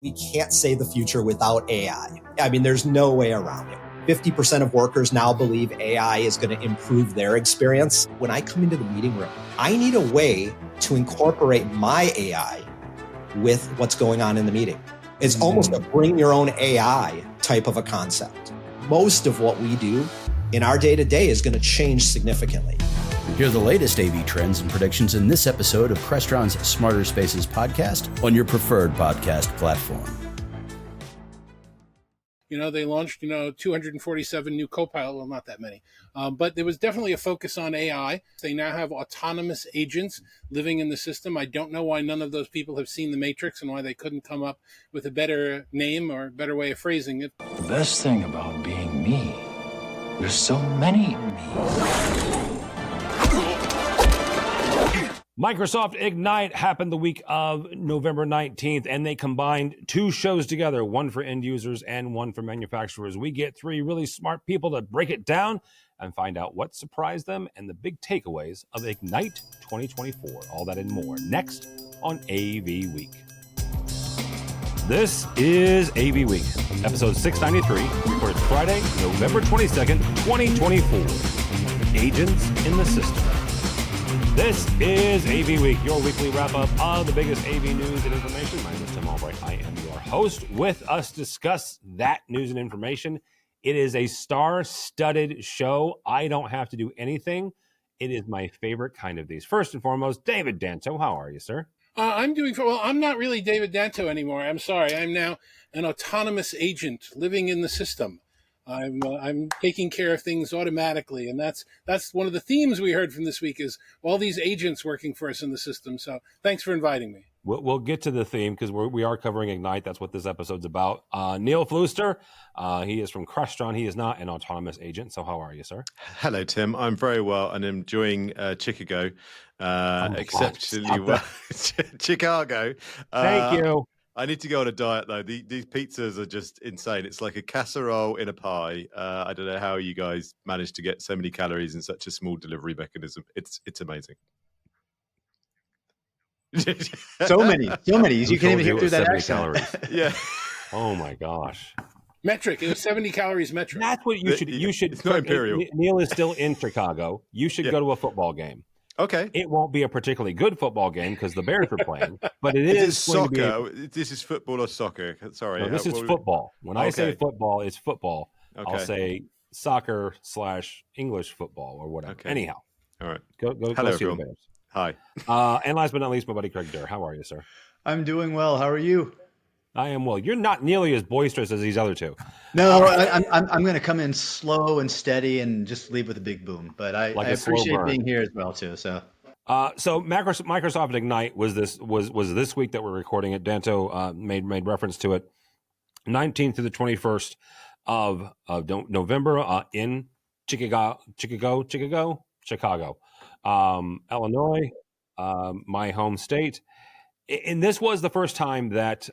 We can't say the future without AI. I mean, there's no way around it. 50% of workers now believe AI is going to improve their experience. When I come into the meeting room, I need a way to incorporate my AI with what's going on in the meeting. It's almost a bring your own AI type of a concept. Most of what we do in our day-to-day is going to change significantly. Hear the latest AV trends and predictions in this episode of Crestron's Smarter Spaces podcast on your preferred podcast platform. They launched, 247 new Copilot, well, not that many, but there was definitely a focus on AI. They now have autonomous agents living in the system. I don't know why none of those people have seen The Matrix and why they couldn't come up with a better name or a better way of phrasing it. The best thing about being me, there's so many me. Microsoft Ignite happened the week of November 19th, and they combined two shows together, one for end users and one for manufacturers. We get three really smart people to break it down and find out what surprised them and the big takeaways of Ignite 2024. All that and more next on AV Week. This is AV Week, episode 693, recorded Friday, November 22nd, 2024. Agents in the system. This is AV Week, your weekly wrap-up of the biggest AV news and information. My name is Tim Albright. I am your host. With us to discuss that news and information, it is a star-studded show. I don't have to do anything. It is my favorite kind of these. First and foremost, David Danto. How are you, sir? I'm doing well. I'm not really David Danto anymore. I'm sorry. I'm now an autonomous agent living in the system. I'm taking care of things automatically, and that's one of the themes we heard from this week is all these agents working for us in the system. So thanks for inviting me. We'll get to the theme because we are covering Ignite. That's what this episode's about. Neil Fluester, he is from Crestron. He is not an autonomous agent. So how are you, sir? Hello, Tim. I'm very well and enjoying Chicago exceptionally well. Chicago. Thank you. I need to go on a diet, though. These pizzas are just insane. It's like a casserole in a pie. I don't know how you guys managed to get so many calories in such a small delivery mechanism. It's amazing. So many. You can't even hear through that accent. Calories. Yeah. Oh, my gosh. Metric. It was 70 calories metric. That's what you should. It's not imperial. Neil is still in Chicago. You should go to a football game. Okay. It won't be a particularly good football game because the Bears are playing, but it is soccer. This is football or soccer? Sorry. No, this is football. When I say football, it's football. Okay. I'll say soccer/English football or whatever. Okay. Anyhow. All right. Go Hello, see everyone. the Bears. Hi. And last but not least, my buddy Craig Durr. How are you, sir? I'm doing well. How are you? I am well. You're not nearly as boisterous as these other two. No, I'm going to come in slow and steady and just leave with a big boom. But I appreciate being here as well too. So Microsoft Ignite was this week that we're recording it. Danto made reference to it. 19th to the 21st of November in Chicago, Illinois, my home state. And this was the first time that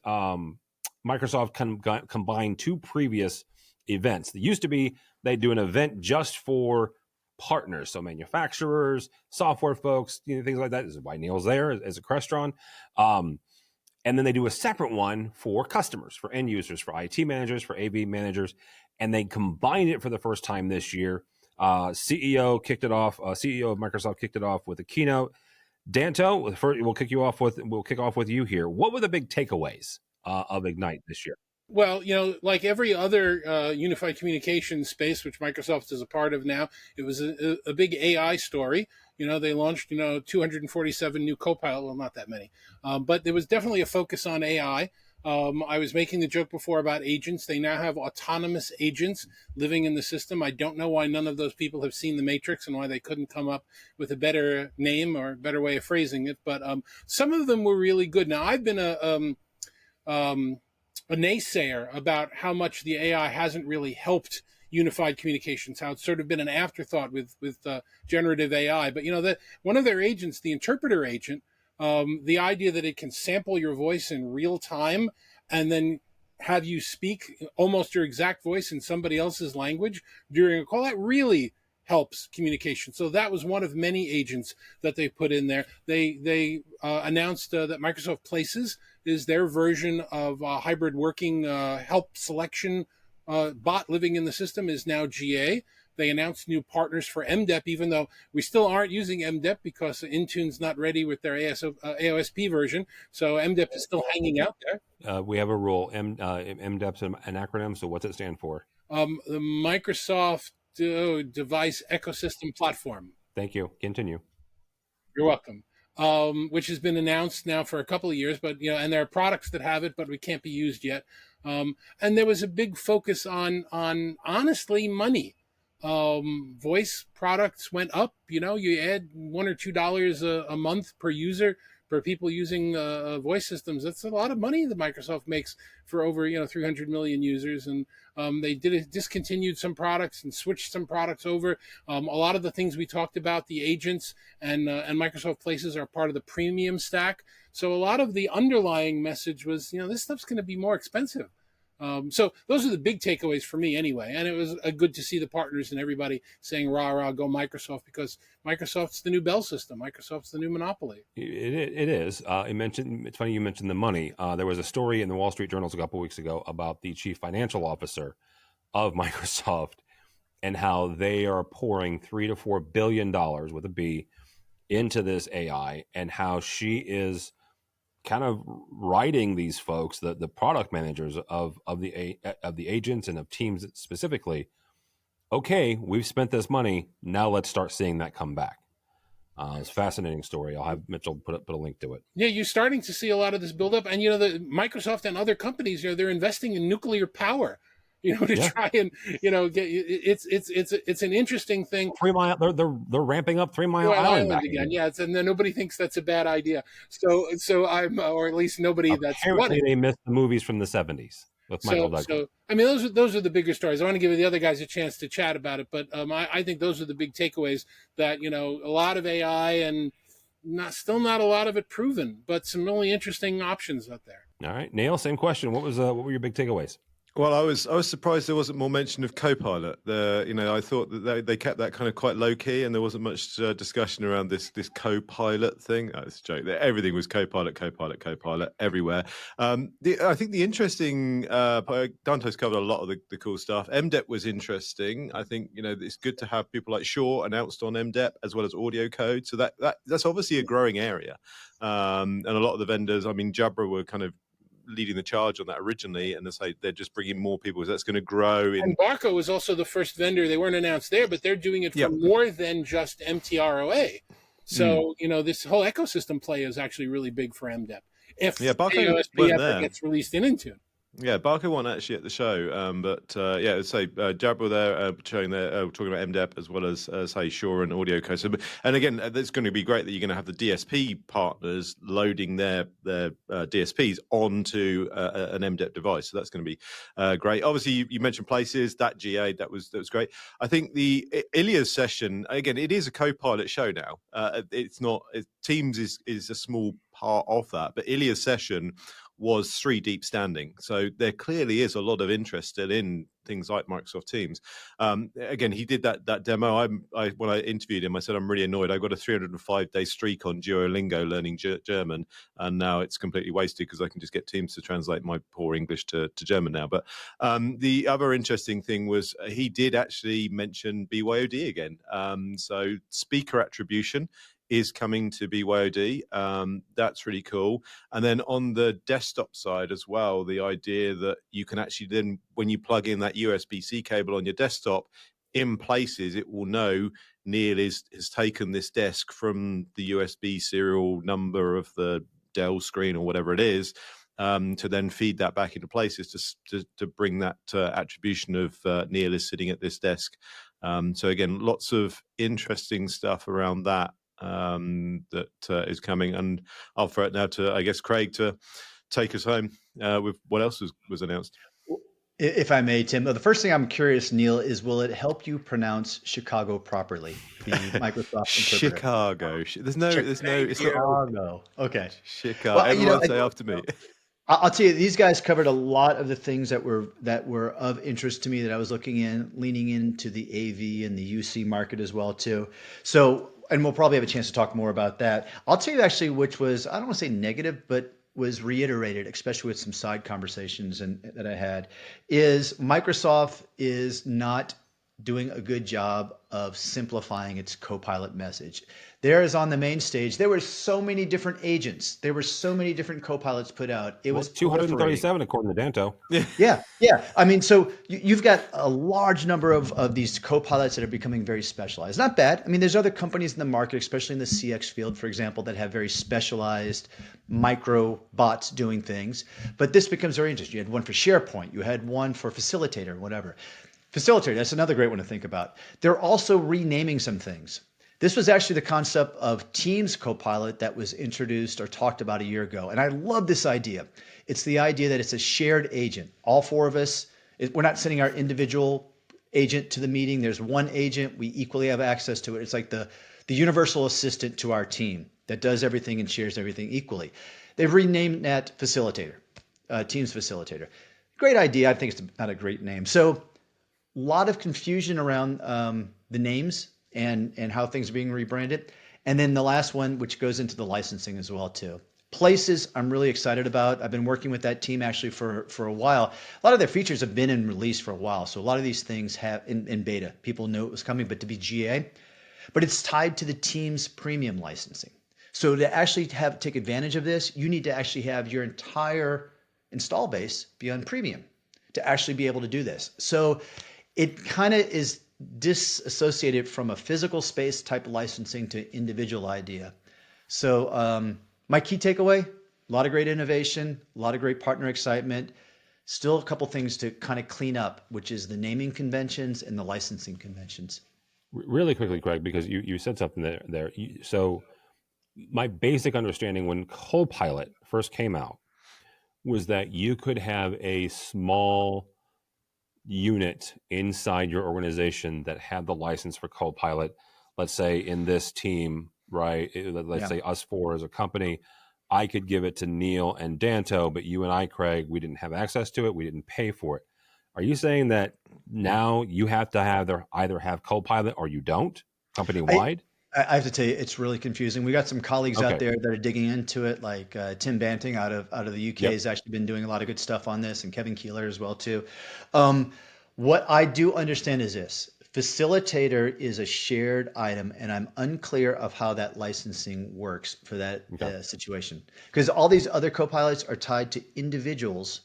Microsoft combined two previous events. It used to be they'd do an event just for partners, so manufacturers, software folks, things like that. This is why Neil's there as a Crestron. And then they do a separate one for customers, for end users, for IT managers, for AV managers, and they combined it for the first time this year. CEO kicked it off. CEO of Microsoft kicked it off with a keynote. Danto, we'll kick off with you here. What were the big takeaways of Ignite this year? Well, like every other unified communication space, which Microsoft is a part of now, it was a big AI story. They launched, 247 new Copilot, well, not that many, but there was definitely a focus on AI. I was making the joke before about agents. They now have autonomous agents living in the system. I don't know why none of those people have seen The Matrix and why they couldn't come up with a better name or a better way of phrasing it. But some of them were really good. Now, I've been a naysayer about how much the AI hasn't really helped unified communications, how it's sort of been an afterthought with generative AI. But, one of their agents, the interpreter agent, the idea that it can sample your voice in real time and then have you speak almost your exact voice in somebody else's language during a call, that really helps communication. So that was one of many agents that they put in there. They announced that Microsoft Places is their version of hybrid working help selection bot living in the system is now GA. They announced new partners for MDEP, even though we still aren't using MDEP because Intune's not ready with their AOSP version. So MDEP is still hanging out there. We have a rule. MDEP's an acronym. So what's it stand for? The Microsoft Device Ecosystem Platform. Thank you. Continue. You're welcome. Which has been announced now for a couple of years, but and there are products that have it, but we can't be used yet. And there was a big focus on honestly money. Voice products went up. You add $1 or $2 a month per user for people using voice systems. That's a lot of money that Microsoft makes for over 300 million users. And they discontinued some products and switched some products over. A lot of the things we talked about, the agents and Microsoft Places, are part of the premium stack. So a lot of the underlying message was, this stuff's going to be more expensive. So those are the big takeaways for me anyway. And it was good to see the partners and everybody saying, rah, rah, go Microsoft, because Microsoft's the new Bell system. Microsoft's the new monopoly. It is. It's funny you mentioned the money. There was a story in the Wall Street Journal a couple of weeks ago about the chief financial officer of Microsoft and how they are pouring $3 to $4 billion with a B into this AI, and how she is kind of writing these folks, the product managers of the agents and of teams specifically. Okay, we've spent this money. Now let's start seeing that come back. It's a fascinating story. I'll have Mitchell put a link to it. Yeah, you're starting to see a lot of this build up, and the Microsoft and other companies, they're investing in nuclear power. Try and get it's an interesting thing. 3 Mile, they're ramping up 3 Mile Island back again. Yeah, and nobody thinks that's a bad idea. So I'm, or at least nobody apparently they missed the movies from the 70s with Michael Douglas. So I mean, those are the bigger stories. I want to give the other guys a chance to chat about it, but I think those are the big takeaways. That a lot of AI and still not a lot of it proven, but some really interesting options out there. All right, Neil, same question. What were your big takeaways? Well, I was surprised there wasn't more mention of Copilot. I thought that they kept that kind of quite low key, and there wasn't much discussion around this Copilot thing. Oh, it's a joke. Everything was Copilot everywhere. I think the interesting Danto's covered a lot of the cool stuff. MDEP was interesting. I think it's good to have people like Shaw announced on MDEP as well as audio code. So that's obviously a growing area, and a lot of the vendors. I mean, Jabra were kind of leading the charge on that originally, and they're just bringing more people, so that's going to grow. And Barco was also the first vendor. They weren't announced there, but they're doing it for more than just MTROA. So this whole ecosystem play is actually really big for MDEP. If AOSP ever gets released in Intune. Yeah, Barco won actually at the show, but Jabra there showing talking about MDEP as well as say Shaw and audio code. So, and again, it's going to be great that you're going to have the DSP partners loading their DSPs onto an MDEP device. So that's going to be great. Obviously, you mentioned Places, that GA, that was great. I think the Ilya's session, again, it is a Copilot show now. It's not Teams is a small part of that, but Ilya's session was 3 deep standing. So there clearly is a lot of interest in things like Microsoft Teams. Again, he did that demo. When I interviewed him, I said, I'm really annoyed. I got a 305-day streak on Duolingo learning German, and now it's completely wasted because I can just get Teams to translate my poor English to German now. But the other interesting thing was he did actually mention BYOD again. So speaker attribution is coming to BYOD. That's really cool. And then on the desktop side as well, the idea that you can actually then, when you plug in that USB-C cable on your desktop, in Places, it will know Neil has taken this desk from the USB serial number of the Dell screen or whatever it is, to then feed that back into Places to bring that attribution of Neil is sitting at this desk. So again, lots of interesting stuff around that. Is coming, and I'll throw it now to, I guess, Craig to take us home with what else was announced. If I may, Tim, the first thing I'm curious, Neil, is will it help you pronounce Chicago properly? The Microsoft interpreter. Chicago. There's no. It's Chicago. Okay. Chicago. Everyone say after me. I'll tell you, these guys covered a lot of the things that were of interest to me that I was leaning into the AV and the UC market as well too. So, and we'll probably have a chance to talk more about that. I'll tell you actually, which was, I don't want to say negative, but was reiterated, especially with some side conversations that I had, is Microsoft is not doing a good job of simplifying its Copilot message. There is on the main stage, there were so many different agents. There were so many different Copilots put out. It was 237 according to Danto. Yeah. I mean, so you've got a large number of these Copilots that are becoming very specialized. Not bad. I mean, there's other companies in the market, especially in the CX field, for example, that have very specialized micro bots doing things. But this becomes very interesting. You had one for SharePoint. You had one for Facilitator, whatever. Facilitator, that's another great one to think about. They're also renaming some things. This was actually the concept of Teams Copilot that was introduced or talked about a year ago. And I love this idea. It's the idea that it's a shared agent. All four of us, we're not sending our individual agent to the meeting. There's one agent. We equally have access to it. It's like the universal assistant to our team that does everything and shares everything equally. They've renamed that Facilitator, Teams Facilitator. Great idea. I think it's not a great name. So a lot of confusion around the names and how things are being rebranded. And then the last one, which goes into the licensing as well too. Places I'm really excited about. I've been working with that team actually for a while. A lot of their features have been in release for a while. So a lot of these things have in beta. People knew it was coming, but to be GA. But it's tied to the team's premium licensing. So to actually take advantage of this, you need to actually have your entire install base be on premium to actually be able to do this. So it kind of is disassociated from a physical space type of licensing to individual idea. So my key takeaway, a lot of great innovation, a lot of great partner excitement, still a couple things to kind of clean up, which is the naming conventions and the licensing conventions. Really quickly, Craig, because you said something there. So my basic understanding when Copilot first came out was that you could have a small unit inside your organization that had the license for Copilot. Let's say in this team, right? Let's say us four as a company, I could give it to Neil and Danto, but you and I, Craig, we didn't have access to it. We didn't pay for it. Are you saying that now you have to either have Copilot or you don't, company wide? I have to tell you, it's really confusing. We got some colleagues out there that are digging into it, like Tim Banting out of the UK has actually been doing a lot of good stuff on this, and Kevin Keeler as well too. What I do understand is this: Facilitator is a shared item, and I'm unclear of how that licensing works for that situation, because all these other Copilots are tied to individuals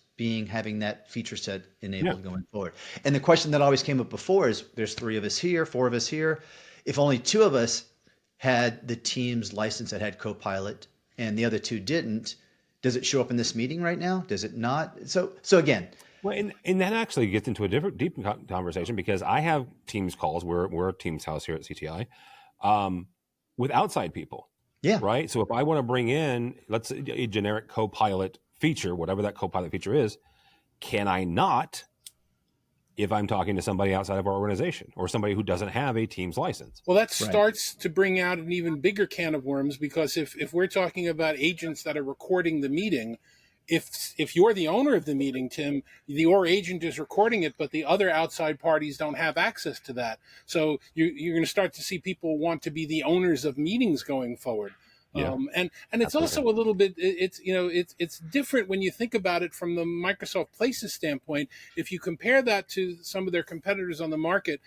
having that feature set enabled going forward. And the question that always came up before is: there's 3 of us here, 4 of us here. If only 2 of us had the team's license that had Copilot and the other 2 didn't, does it show up in this meeting right now? Does it not? So again. Well, and that actually gets into a deep conversation, because I have Teams calls. We're a Teams house here at CTI with outside people. Yeah. Right. So if I want to bring in, let's say, a generic Copilot feature, whatever that Copilot feature is, can I not, if I'm talking to somebody outside of our organization or somebody who doesn't have a Teams license? Well, that starts to bring out an even bigger can of worms, because if we're talking about agents that are recording the meeting, if you're the owner of the meeting, Tim, your agent is recording it, but the other outside parties don't have access to that. So you're going to start to see people want to be the owners of meetings going forward. Yeah. And it's also a little bit, it's different when you think about it from the Microsoft Places standpoint. If you compare that to some of their competitors on the market,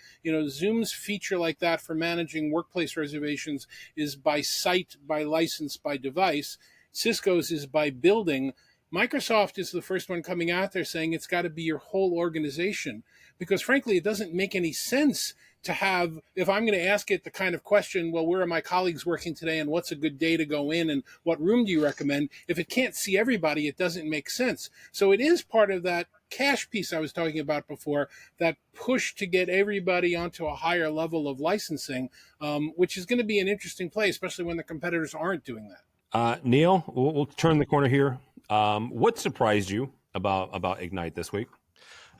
Zoom's feature like that for managing workplace reservations is by site, by license, by device. Cisco's is by building. Microsoft is the first one coming out there saying it's got to be your whole organization, because frankly, it doesn't make any sense to have, if I'm going to ask it the kind of question, well, where are my colleagues working today and what's a good day to go in and what room do you recommend? If it can't see everybody, it doesn't make sense. So it is part of that cache piece I was talking about before, that push to get everybody onto a higher level of licensing, which is going to be an interesting play, especially when the competitors aren't doing that. Neil, we'll turn the corner here. What surprised you about Ignite this week?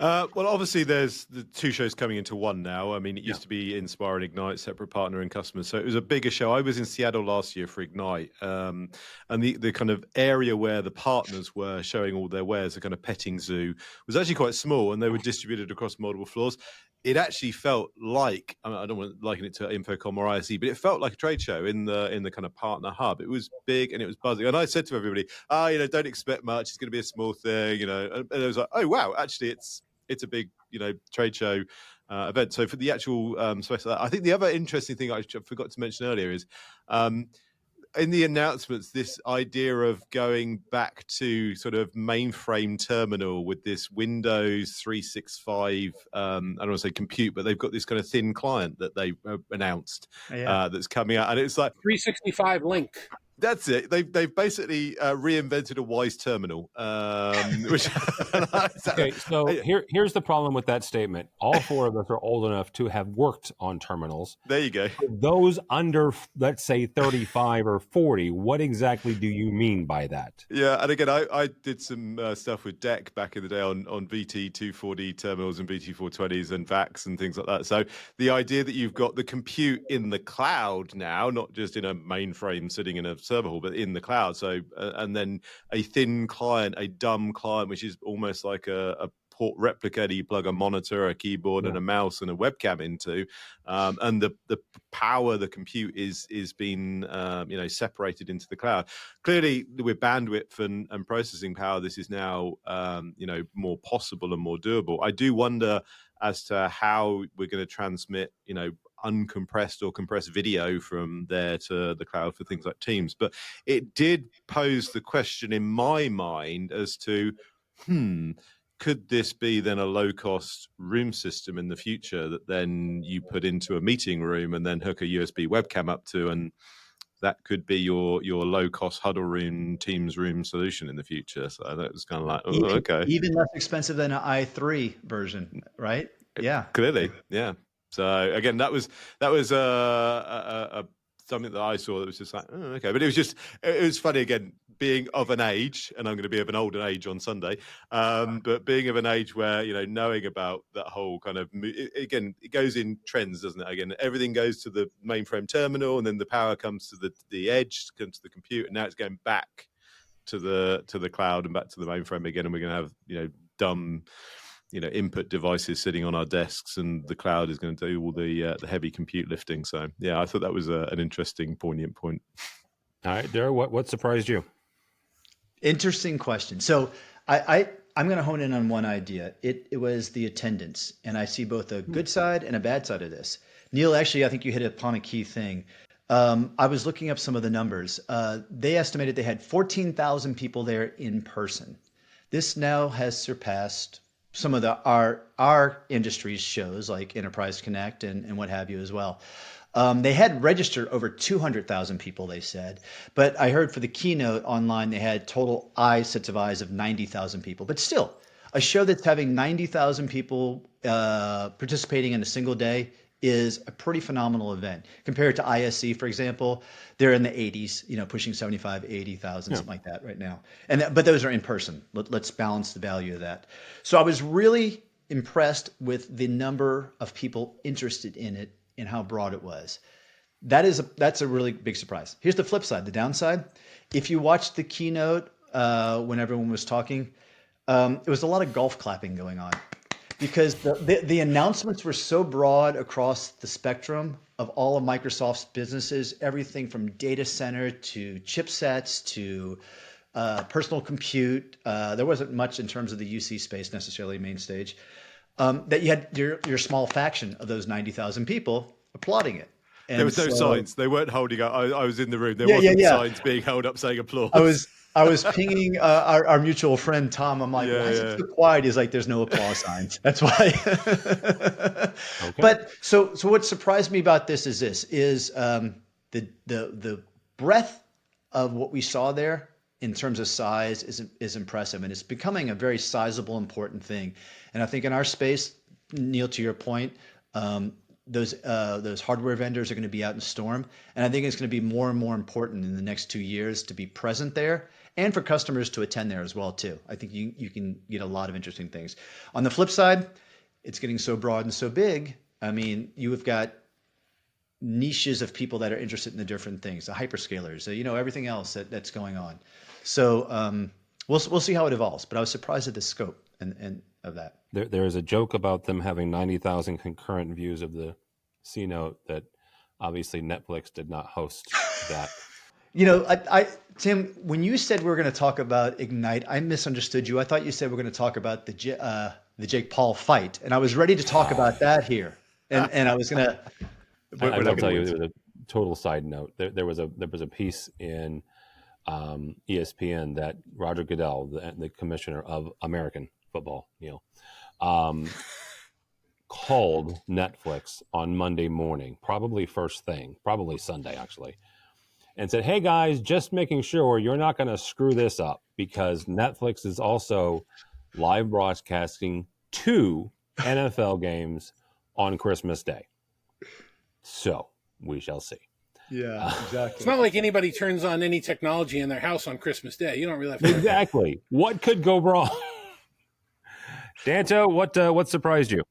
Well, obviously, there's the two shows coming into one now. I mean, it used to be Inspire and Ignite, separate partner and customers. So it was a bigger show. I was in Seattle last year for Ignite. And the kind of area where the partners were showing all their wares, the kind of petting zoo, was actually quite small, and they were distributed across multiple floors. It actually felt like, I don't want to liken it to Infocom or ISE, but it felt like a trade show in the kind of partner hub. It was big and it was buzzing. And I said to everybody, don't expect much. It's going to be a small thing, And it was like, oh, wow, actually, it's a big, trade show event. So for the actual space of that, I think the other interesting thing I forgot to mention earlier is in the announcements, this idea of going back to sort of mainframe terminal with this Windows 365, I don't want to say compute, but they've got this kind of thin client that they announced that's coming out. And it's like 365 link. That's it. They've basically reinvented a wise terminal. Which okay, so here's the problem with that statement. All four of us are old enough to have worked on terminals. There you go. For those under, let's say, 35 or 40, what exactly do you mean by that? Yeah, and again, I did some stuff with DEC back in the day on VT240 terminals and VT420s and VAX and things like that. So the idea that you've got the compute in the cloud now, not just in a mainframe sitting in a server hall, but in the cloud. So and then a thin client, a dumb client, which is almost like a port replicator you plug a monitor, a keyboard, and a mouse and a webcam into, and the power, the compute is being separated into the cloud. Clearly, with bandwidth and processing power, this is now more possible and more doable. I do wonder as to how we're going to transmit uncompressed or compressed video from there to the cloud for things like Teams. But it did pose the question in my mind as to, could this be then a low-cost room system in the future that then you put into a meeting room and then hook a USB webcam up to, and that could be your low-cost huddle room, Teams room solution in the future. So that was kind of like, okay. Even less expensive than an i3 version, right? Yeah. Clearly, yeah. So again, that was something that I saw that was just like, okay. But it was funny again, being of an age, and I'm going to be of an older age on Sunday, but being of an age where, knowing about that whole kind of, again, it goes in trends, doesn't it? Again, everything goes to the mainframe terminal, and then the power comes to the edge, comes to the compute, and now it's going back to the cloud and back to the mainframe again, and we're going to have, dumb input devices sitting on our desks, and the cloud is going to do all the heavy compute lifting. So yeah, I thought that was an interesting, poignant point. All right, Durr, what surprised you? Interesting question. So I'm going to hone in on one idea. It was the attendance, and I see both a good side and a bad side of this. Neil, actually, I think you hit upon a key thing. I was looking up some of the numbers. They estimated they had 14,000 people there in person. This now has surpassed some of our industry's shows like Enterprise Connect and what have you as well. They had registered over 200,000 people, they said. But I heard for the keynote online, they had total sets of eyes of 90,000 people. But still, a show that's having 90,000 people participating in a single day is a pretty phenomenal event. Compared to ISE, for example, they're in the 80s, pushing 75, 80,000, something like that right now. But those are in person. Let's balance the value of that. So I was really impressed with the number of people interested in it and how broad it was. That's a really big surprise. Here's the flip side, the downside. If you watched the keynote when everyone was talking, it was a lot of golf clapping going on. Because the announcements were so broad across the spectrum of all of Microsoft's businesses, everything from data center to chipsets to personal compute. There wasn't much in terms of the UC space necessarily main stage. That you had your small faction of those 90,000 people applauding it. And there was no signs. They weren't holding up. I was in the room. There wasn't signs being held up saying applause. I was pinging our mutual friend Tom. I'm like, why is it so quiet? He's like, there's no applause signs. That's why. Okay. But so what surprised me about this is the breadth of what we saw there in terms of size is impressive, and it's becoming a very sizable, important thing. And I think in our space, Neil, to your point, those hardware vendors are going to be out in storm, and I think it's going to be more and more important in the next 2 years to be present there and for customers to attend there as well too. I think you can get a lot of interesting things. On the flip side, it's getting so broad and so big. I mean, you have got niches of people that are interested in the different things, the hyperscalers, everything else that's going on. So we'll see how it evolves. But I was surprised at the scope and of that. There is a joke about them having 90,000 concurrent views of the C-note that obviously Netflix did not host that. Tim, when you said we were going to talk about Ignite, I misunderstood you. I thought you said we're going to talk about the Jake Paul fight, and I was ready to talk about that here. And I was going to. I'll tell you, there was a total side note. There was a piece in ESPN that Roger Goodell, the commissioner of American football, Neil, called Netflix on Monday morning, probably first thing, probably Sunday actually, and said, "Hey guys, just making sure you're not going to screw this up because Netflix is also live broadcasting 2 NFL games on Christmas Day. So we shall see." Yeah, exactly. It's not like anybody turns on any technology in their house on Christmas Day. You don't really have to. Exactly. What could go wrong? Danto, what surprised you?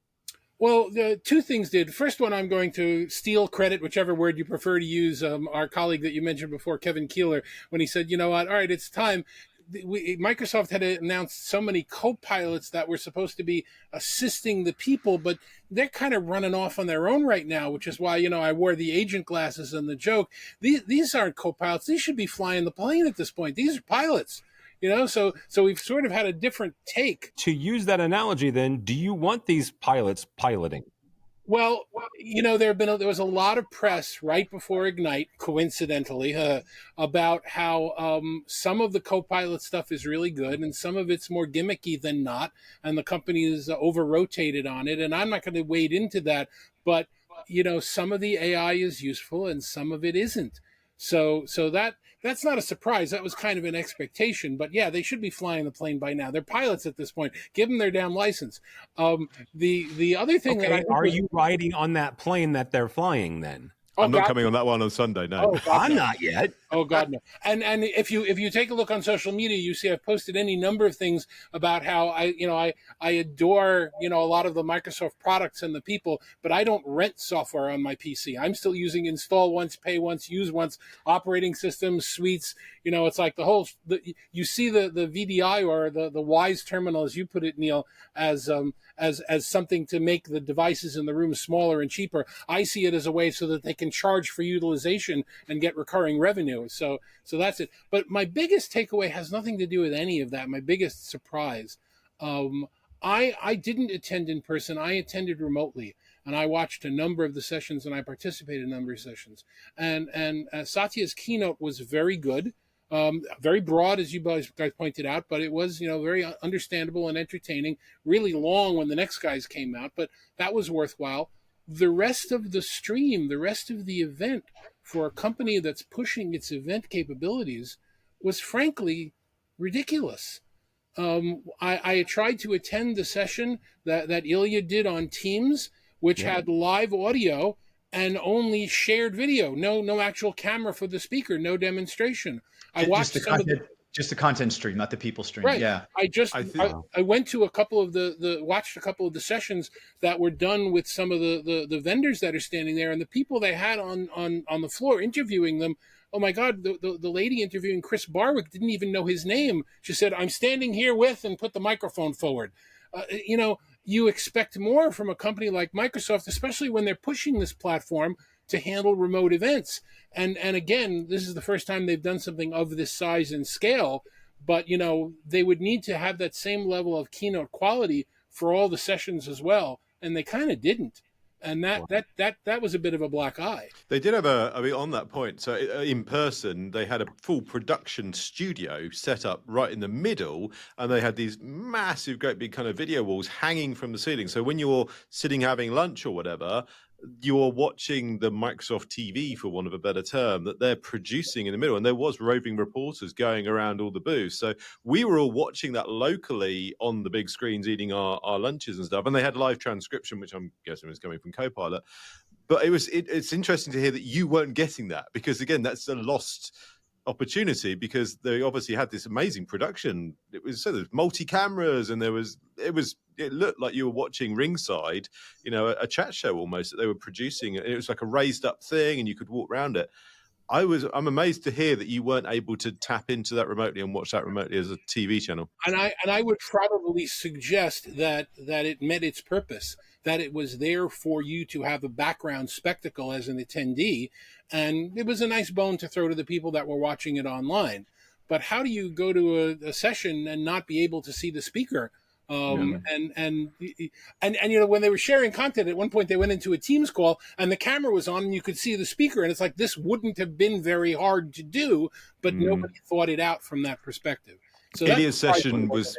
Well, two things did. First one, I'm going to steal credit, whichever word you prefer to use, our colleague that you mentioned before, Kevin Keeler, when he said, you know what, all right, it's time. Microsoft had announced so many co-pilots that were supposed to be assisting the people, but they're kind of running off on their own right now, which is why, I wore the agent glasses and the joke. These aren't co-pilots. These should be flying the plane at this point. These are pilots. So we've sort of had a different take. To use that analogy, then, do you want these pilots piloting? Well, there was a lot of press right before Ignite, coincidentally, about how some of the co-pilot stuff is really good and some of it's more gimmicky than not, and the company is over-rotated on it. And I'm not going to wade into that, but some of the AI is useful and some of it isn't. So that's not a surprise. That was kind of an expectation. But yeah, they should be flying the plane by now. They're pilots at this point. Give them their damn license. The other thing that are you riding on that plane that they're flying then? I'm not coming on that one on Sunday. No, I'm not yet. Oh God, no! And if you take a look on social media, you see I've posted any number of things about how I adore a lot of the Microsoft products and the people, but I don't rent software on my PC. I'm still using install once, pay once, use once operating systems, suites. It's like you see the VDI or the WISE terminal, as you put it, Neil, as something to make the devices in the room smaller and cheaper. I see it as a way so that they can charge for utilization and get recurring revenue. So that's it. But my biggest takeaway has nothing to do with any of that. My biggest surprise, I didn't attend in person. I attended remotely, and I watched a number of the sessions and I participated in a number of sessions. And Satya's keynote was very good. Very broad, as you guys pointed out, but it was, very understandable and entertaining, really long when the next guys came out, but that was worthwhile. The rest of the stream, the rest of the event for a company that's pushing its event capabilities was frankly ridiculous. I tried to attend the session that Ilya did on Teams, which had live audio and only shared video, no actual camera for the speaker, no demonstration. I watched just the content stream, not the people stream. Right. Yeah. I went to a couple of watched a couple of the sessions that were done with some of the vendors that are standing there, and the people they had on the floor interviewing them. Oh my God, the lady interviewing Chris Barwick didn't even know his name. She said, "I'm standing here with," and put the microphone forward. You expect more from a company like Microsoft, especially when they're pushing this platform to handle remote events. And again, this is the first time they've done something of this size and scale, but they would need to have that same level of keynote quality for all the sessions as well, and they kind of didn't. And that was a bit of a black eye. They did have on that point, so in person, they had a full production studio set up right in the middle, and they had these massive, great big kind of video walls hanging from the ceiling. So when you're sitting having lunch or whatever, you're watching the Microsoft TV, for want of a better term, that they're producing in the middle. And there was roving reporters going around all the booths. So we were all watching that locally on the big screens, eating our lunches and stuff. And they had live transcription, which I'm guessing was coming from Copilot. But it's interesting to hear that you weren't getting that, because, again, that's a lost opportunity because they obviously had this amazing production. There's multi cameras, and it looked like you were watching ringside, a chat show almost that they were producing. It was like a raised up thing, and you could walk around it. I'm amazed to hear that you weren't able to tap into that remotely and watch that remotely as a TV channel. And I would probably suggest that it met its purpose, that it was there for you to have a background spectacle as an attendee, and it was a nice bone to throw to the people that were watching it online. But how do you go to a session and not be able to see the speaker? And when they were sharing content, at one point they went into a Teams call and the camera was on and you could see the speaker, and it's like, this wouldn't have been very hard to do, but nobody thought it out from that perspective. So Ilya's session was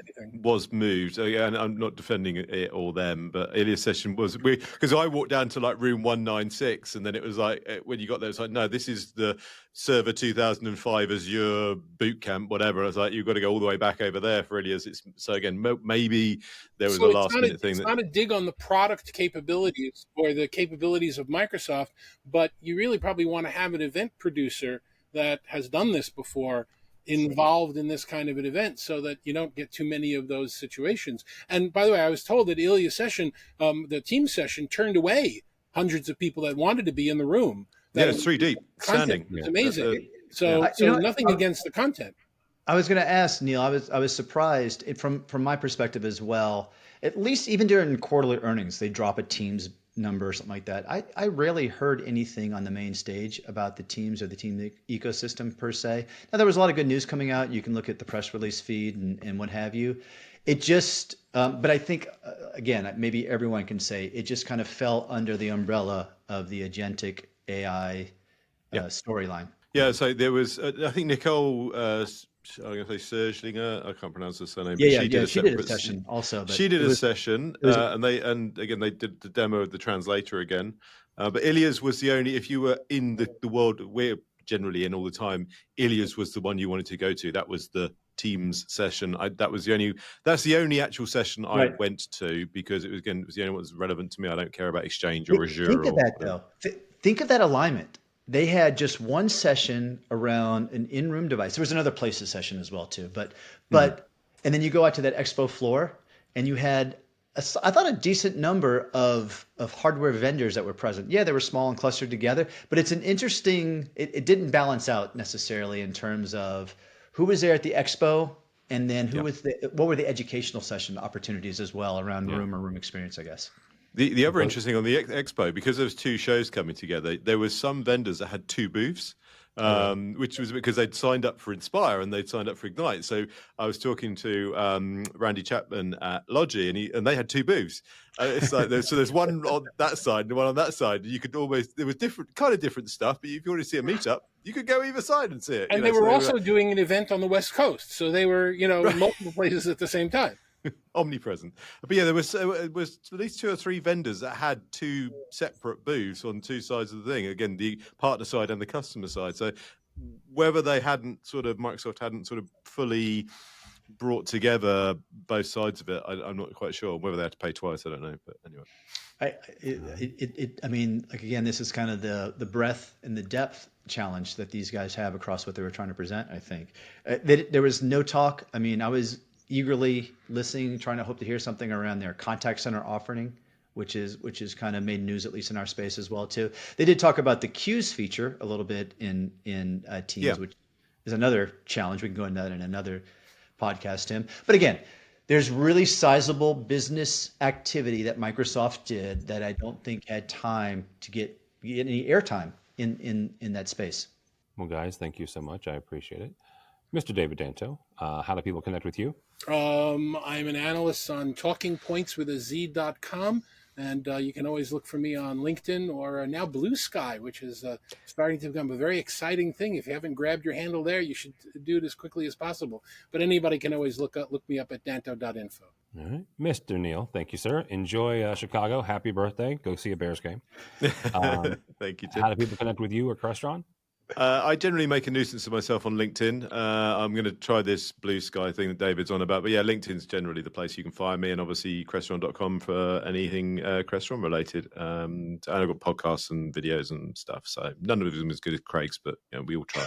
moved. And I'm not defending it or them, but Ilya's session was because I walked down to like room 196, and then it was like when you got there, it's like, no, this is the server 2005 Azure boot camp, whatever. I was like, you've got to go all the way back over there for Ilya's. So again, maybe there was a last minute thing. It's not a dig on the product capabilities or the capabilities of Microsoft, but you really probably want to have an event producer that has done this before involved in this kind of an event, so that you don't get too many of those situations. And by the way, I was told that Ilya's session, the team session, turned away hundreds of people that wanted to be in the room. It's 3D standing. It's amazing. So nothing against the content. I was going to ask Neil. I was surprised from my perspective as well. At least even during quarterly earnings, they drop a Teams number or something like that. I rarely heard anything on the main stage about the Teams or the team ecosystem per se. Now, there was a lot of good news coming out. You can look at the press release feed and what have you. It just, but I think, again, maybe everyone can say it just kind of fell under the umbrella of the agentic AI storyline. Yeah, so there was, I think Nicole, I'm going to say Sergelinger, I can't pronounce her surname. Yeah, she did a session also. She did a session, and again they did the demo of the translator again. But Ilya's was the only, if you were in the world we're generally in all the time, Ilya's was the one you wanted to go to. That was the Teams session. That's the only actual session I went to, because it was the only one that's relevant to me. I don't care about Exchange or Azure. Think of that though. Think of that alignment. They had just one session around an in-room device. There was another Places session as well too, but and then you go out to that expo floor and you had I thought a decent number of hardware vendors that were present. Yeah, they were small and clustered together, but it's an interesting. It didn't balance out necessarily in terms of who was there at the expo, and then what were the educational session opportunities as well around room experience, I guess. The other interesting on the expo, because there was two shows coming together, there was some vendors that had two booths, which was because they'd signed up for Inspire and they'd signed up for Ignite. So I was talking to Randy Chapman at Logi, and they had two booths. It's like there's one on that side and one on that side. You could there was different stuff, but if you want to see a meetup, you could go either side and see it. And they were also doing an event on the West Coast, so they were in multiple places at the same time. Omnipresent. But yeah, there was at least two or three vendors that had two separate booths on two sides of the thing. Again, the partner side and the customer side. So whether Microsoft hadn't sort of fully brought together both sides of it, I'm not quite sure. Whether they had to pay twice, I don't know. But anyway, I mean, like, again, this is kind of the breadth and the depth challenge that these guys have across what they were trying to present. I think there was no talk. I mean, I was eagerly listening, trying to hope to hear something around their contact center offering, which is kind of made news, at least in our space as well too. They did talk about the queues feature a little bit in Teams, which is another challenge. We can go into that in another podcast, Tim. But again, there's really sizable business activity that Microsoft did that I don't think had time to get any airtime in that space. Well, guys, thank you so much. I appreciate it. Mr. David Danto, how do people connect with you? I'm an analyst on talkingpointswithaz.com, and you can always look for me on LinkedIn or now Blue Sky, which is starting to become a very exciting thing. If you haven't grabbed your handle there, you should do it as quickly as possible. But anybody can always look me up at danto.info. All right. Mr. Neil, thank you, sir. Enjoy Chicago. Happy birthday. Go see a Bears game. Thank you, Tim. How do people connect with you or Crestron? I generally make a nuisance of myself on LinkedIn. I'm going to try this blue sky thing that David's on about. But yeah, LinkedIn's generally the place you can find me, and obviously crestron.com for anything Crestron related. And I've got podcasts and videos and stuff. So none of them as good as Craig's, but we all try.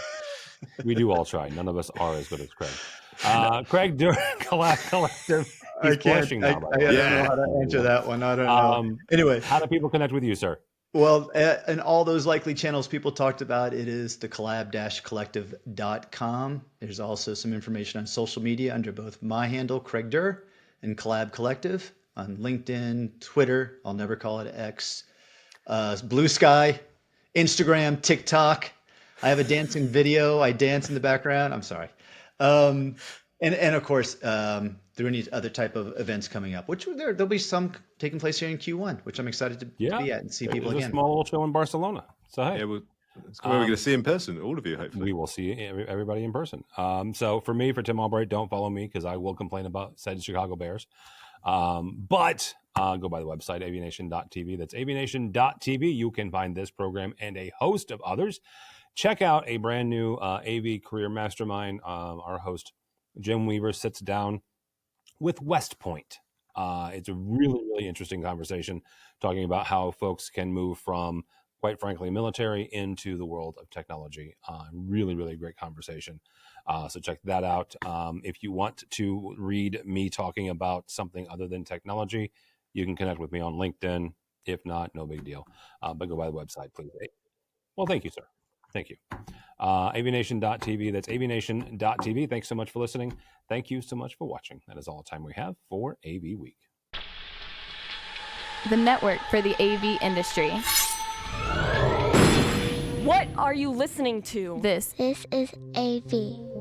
We do all try. None of us are as good as Craig. Craig Durr, Collab Collective. He's blushing now, by the way. I don't know how to answer that one. I don't know. Anyway, how do people connect with you, sir? Well, in all those likely channels people talked about, it is the collab-collective.com. There's also some information on social media under both my handle, Craig Durr, and Collab Collective on LinkedIn, Twitter. I'll never call it X. Blue Sky, Instagram, TikTok. I have a dancing video. I dance in the background. I'm sorry. And of course, through any other type of events coming up, which there'll be some taking place here in Q1, which I'm excited to be at and see people again. A small little show in Barcelona. So hey, it's where we're going to see in person, all of you. Hopefully, we will see everybody in person. So for Tim Albright, don't follow me because I will complain about said Chicago Bears. But go by the website AVNation.tv. That's AVNation.tv. You can find this program and a host of others. Check out a brand new AV Career Mastermind. Our host Jim Weaver sits down with West Point. It's a really, really interesting conversation talking about how folks can move from, quite frankly, military into the world of technology. Really, really great conversation. So check that out. If you want to read me talking about something other than technology, you can connect with me on LinkedIn. If not, no big deal. But go by the website, please. Well, thank you, sir. Thank you. AVNation.tv. That's AVNation.tv. Thanks so much for listening. Thank you so much for watching. That is all the time we have for AV Week. The network for the AV industry. What are you listening to? This is AV.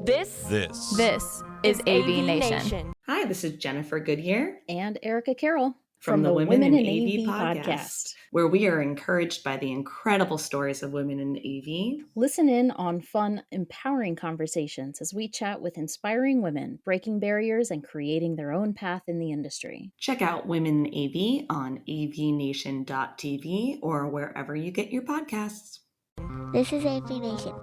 This is AVNation. Hi, this is Jennifer Goodyear and Erica Carroll from the Women in AV podcast, where we are encouraged by the incredible stories of women in AV. Listen in on fun, empowering conversations as we chat with inspiring women, breaking barriers and creating their own path in the industry. Check out Women in AV on avnation.tv or wherever you get your podcasts. This is AVNation.